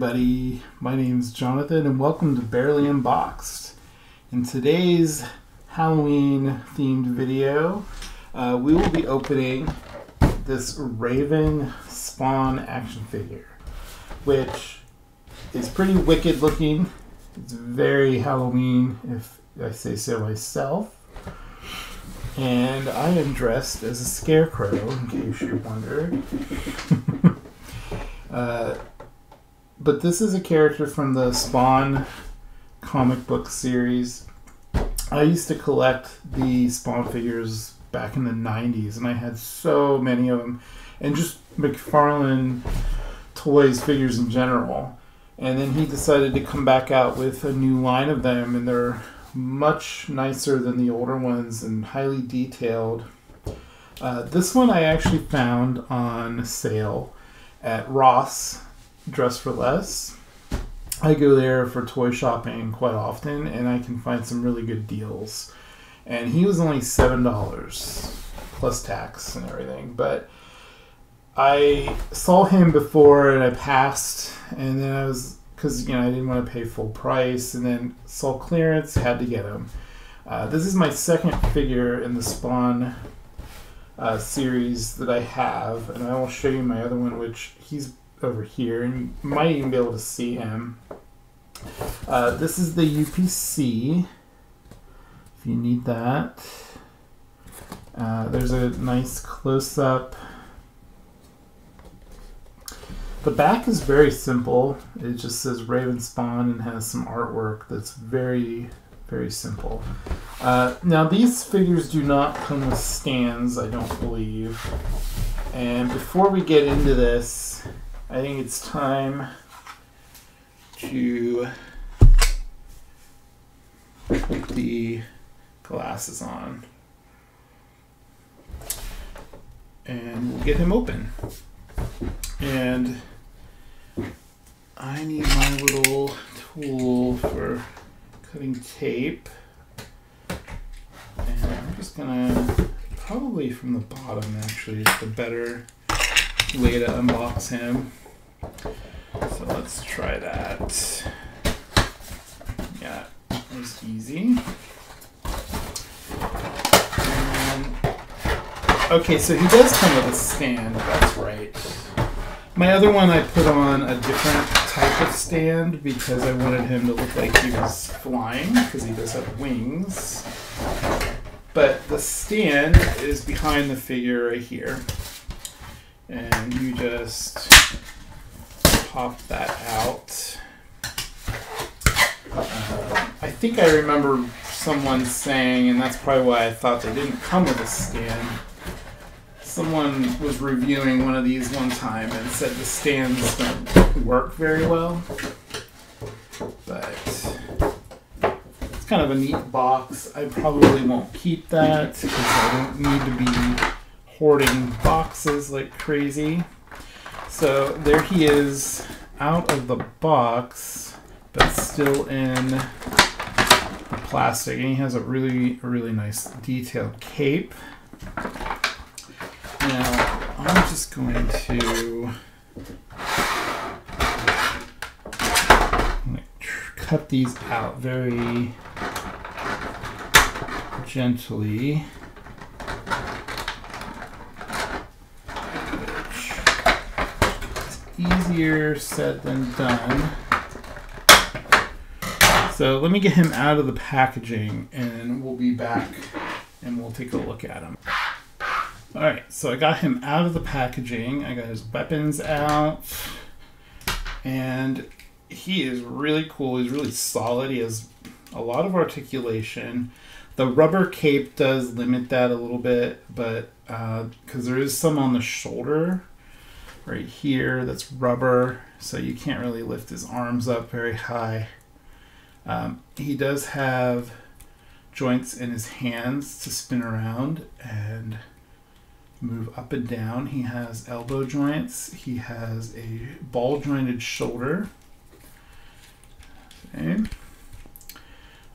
everybody, my name is Jonathan and welcome to Barely Unboxed. In today's Halloween themed video, we will be opening this Raven Spawn action figure, which is pretty wicked looking. It's very Halloween, if I say so myself. And I am dressed as a scarecrow, in case you wondered. But this is a character from the Spawn comic book series. I used to collect the Spawn figures back in the 90s, and I had so many of them. And just McFarlane Toys figures in general. And then he decided to come back out with a new line of them, and they're much nicer than the older ones and highly detailed. This one I actually found on sale at Ross Dress for Less. I go there for toy shopping quite often, and I can find some really good deals. And he was only $7 plus tax and everything. But I saw him before and I passed, and then I was, because I didn't want to pay full price, and then saw clearance, had to get him. This is my second figure in the Spawn series that I have, and I will show you my other one, which he's over here, and you might even be able to see him. This is the UPC, if you need that. There's a nice close-up. The back is very simple. It just says Raven Spawn and has some artwork that's very, very simple. Now these figures do not come with stands, I don't believe. And before we get into this, I think it's time to put the glasses on. And we'll get him open. And I need my little tool for cutting tape. And I'm just gonna, probably from the bottom actually, is the better way to unbox him. So let's try that. Yeah, that was easy. Okay, so he does come with a stand, that's right. My other one I put on a different type of stand because I wanted him to look like he was flying, because he does have wings. But the stand is behind the figure right here. And you just pop that out. I think I remember someone saying, and that's probably why I thought they didn't come with a stand. Someone was reviewing one of these one time and said the stands don't work very well. But it's kind of a neat box. I probably won't keep that because I don't need to be hoarding boxes like crazy. So there he is out of the box, but still in the plastic. And he has a really, really nice detailed cape. Now, I'm just going to cut these out very gently. Which is easier said than done. So let me get him out of the packaging and we'll be back and we'll take a look at him. Alright, so I got him out of the packaging. I got his weapons out. And he is really cool. He's really solid. He has a lot of articulation. The rubber cape does limit that a little bit, but because there is some on the shoulder right here that's rubber, so you can't really lift his arms up very high. He does have joints in his hands to spin around and move up and down. He has elbow joints. He has a ball jointed shoulder. Okay.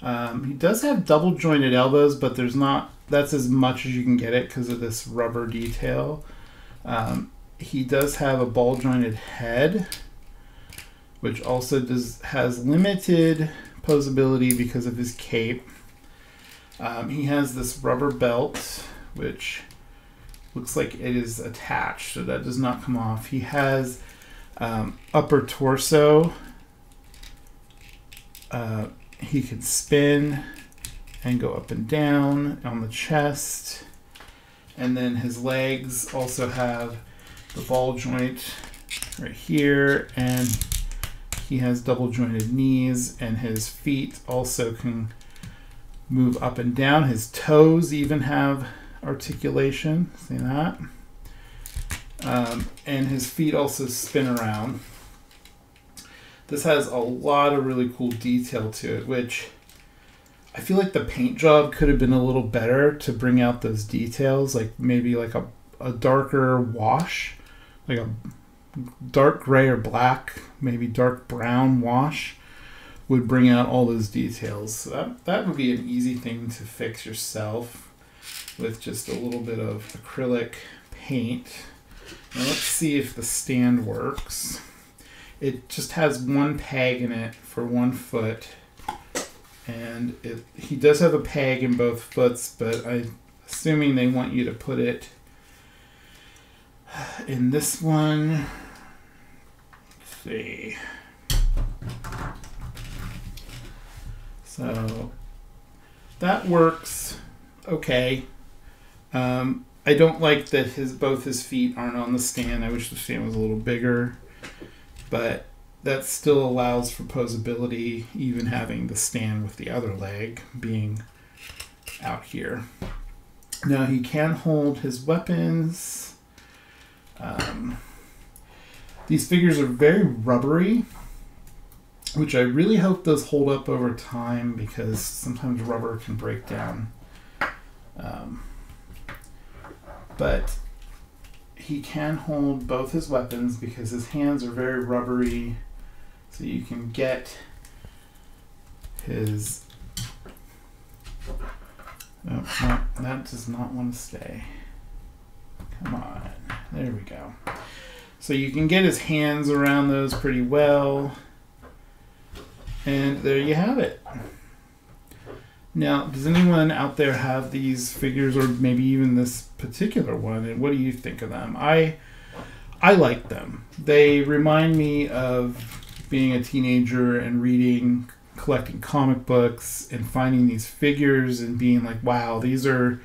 He does have double jointed elbows, but there's not, that's as much as you can get it because of this rubber detail. He does have a ball jointed head, which also has limited posability because of his cape. He has this rubber belt, which looks like it is attached, so that does not come off. He has upper torso. He can spin and go up and down on the chest. And then his legs also have the ball joint right here, and he has double jointed knees, and his feet also can move up and down. His toes even have articulation, see that? And his feet also spin around. This has a lot of really cool detail to it, which I feel like the paint job could have been a little better to bring out those details, like maybe like a darker wash, like a dark gray or black, maybe dark brown wash would bring out all those details. So that would be an easy thing to fix yourself with just a little bit of acrylic paint. Now let's see if the stand works. It just has one peg in it for 1 foot, and he does have a peg in both foots, but I'm assuming they want you to put it in this one. Let's see. So that works okay. I don't like that both his feet aren't on the stand. I wish the stand was a little bigger, but that still allows for posability, even having the stand with the other leg being out here. Now he can hold his weapons. These figures are very rubbery, which I really hope does hold up over time, because sometimes rubber can break down. But he can hold both his weapons because his hands are very rubbery, so you can get his... Oh, no, that does not want to stay. Come on. There we go. So you can get his hands around those pretty well. And there you have it. Now, does anyone out there have these figures, or maybe even this particular one, and what do you think of them? I like them. They remind me of being a teenager and collecting comic books and finding these figures and being like, wow, these are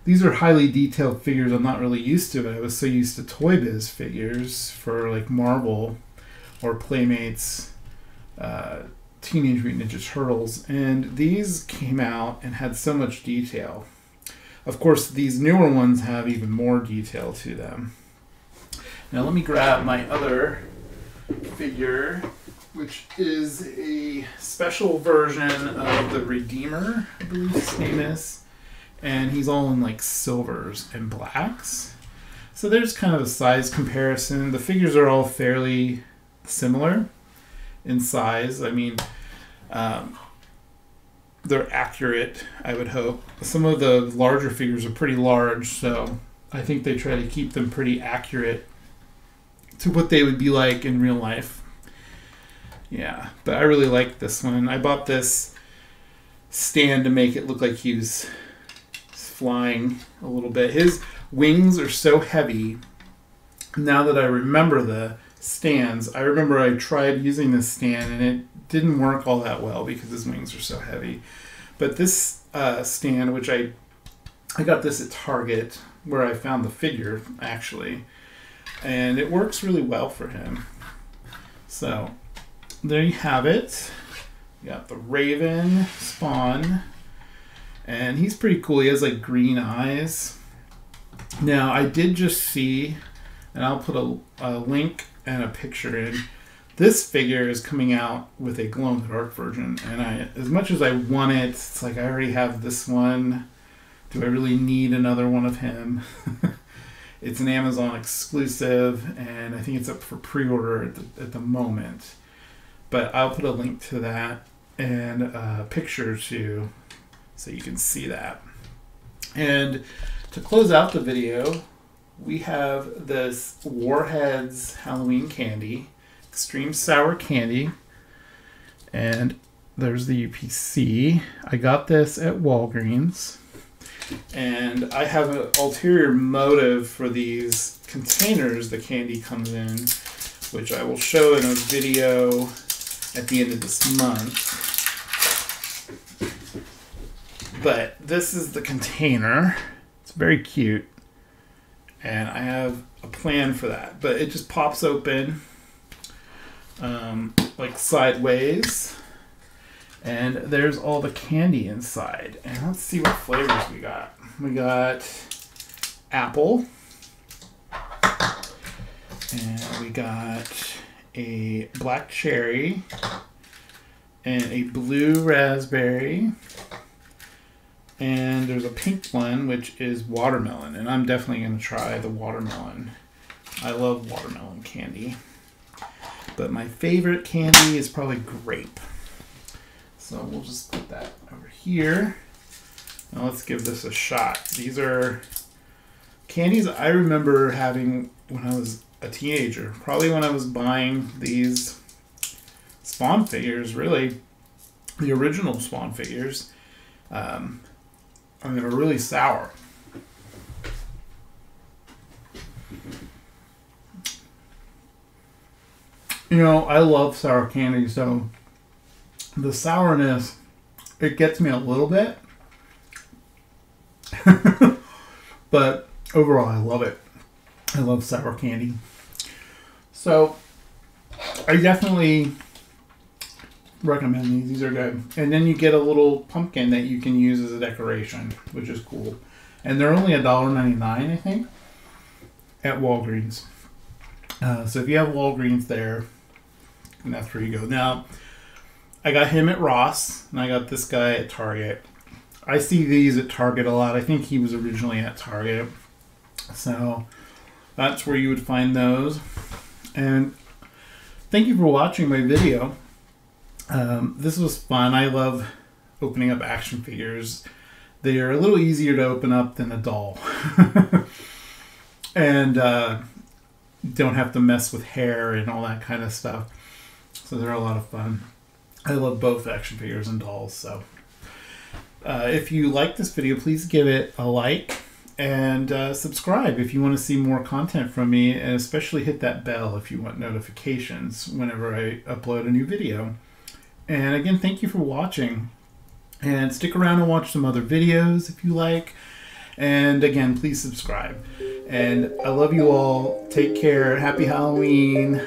highly detailed figures I'm not really used to. But I was so used to Toy Biz figures for like Marvel or Playmates, Teenage Mutant Ninja Turtles, and these came out and had so much detail. Of course, these newer ones have even more detail to them. Now let me grab my other figure, which is a special version of the Redeemer, I believe his name is, and he's all in like silvers and blacks. So there's kind of a size comparison. The figures are all fairly similar in size. I mean, they're accurate, I would hope. Some of the larger figures are pretty large, so I think they try to keep them pretty accurate to what they would be like in real life. Yeah, but I really like this one. I bought this stand to make it look like he was flying a little bit. His wings are so heavy. Now that I remember the stands, I remember I tried using this stand and it didn't work all that well because his wings are so heavy. But this stand, which I got this at Target, where I found the figure actually, and it works really well for him. So there you have it. You got the Raven Spawn, and he's pretty cool. He has like green eyes. Now I did just see, and I'll put a link and a picture in, this figure is coming out with a glow in the dark version, and as much as I want it, it's like I already have this one. Do I really need another one of him? It's an Amazon exclusive, and I think it's up for pre-order at the moment. But I'll put a link to that and a picture too, so you can see that. And to close out the video, we have this Warheads Halloween candy. extreme sour candy. And there's the UPC. I got this at Walgreens. And I have an ulterior motive for these containers the candy comes in, which I will show in a video at the end of this month. But this is the container. It's very cute. And I have a plan for that. But it just pops open like sideways. And there's all the candy inside. And let's see what flavors we got. We got apple. And we got a black cherry. And a blue raspberry. And there's a pink one, which is watermelon. And I'm definitely going to try the watermelon. I love watermelon candy. But my favorite candy is probably grape. So we'll just put that over here. Now let's give this a shot. These are candies I remember having when I was a teenager. Probably when I was buying these Spawn figures, really. The original Spawn figures. And they were really sour. You know, I love sour candy, so the sourness, it gets me a little bit. But overall, I love it. I love sour candy. So, I definitely recommend these. These are good. And then you get a little pumpkin that you can use as a decoration, which is cool. And they're only $1.99, I think, at Walgreens. So if you have Walgreens there, and that's where you go. Now, I got him at Ross, and I got this guy at Target. I see these at Target a lot. I think he was originally at Target. So that's where you would find those. And thank you for watching my video. This was fun. I love opening up action figures. They are a little easier to open up than a doll. And don't have to mess with hair and all that kind of stuff. So they're a lot of fun. I love both action figures and dolls. So if you like this video, please give it a like and subscribe if you want to see more content from me, and especially hit that bell if you want notifications whenever I upload a new video. And again, thank you for watching, and stick around and watch some other videos if you like. And again, please subscribe. And I love you all. Take care. Happy Halloween.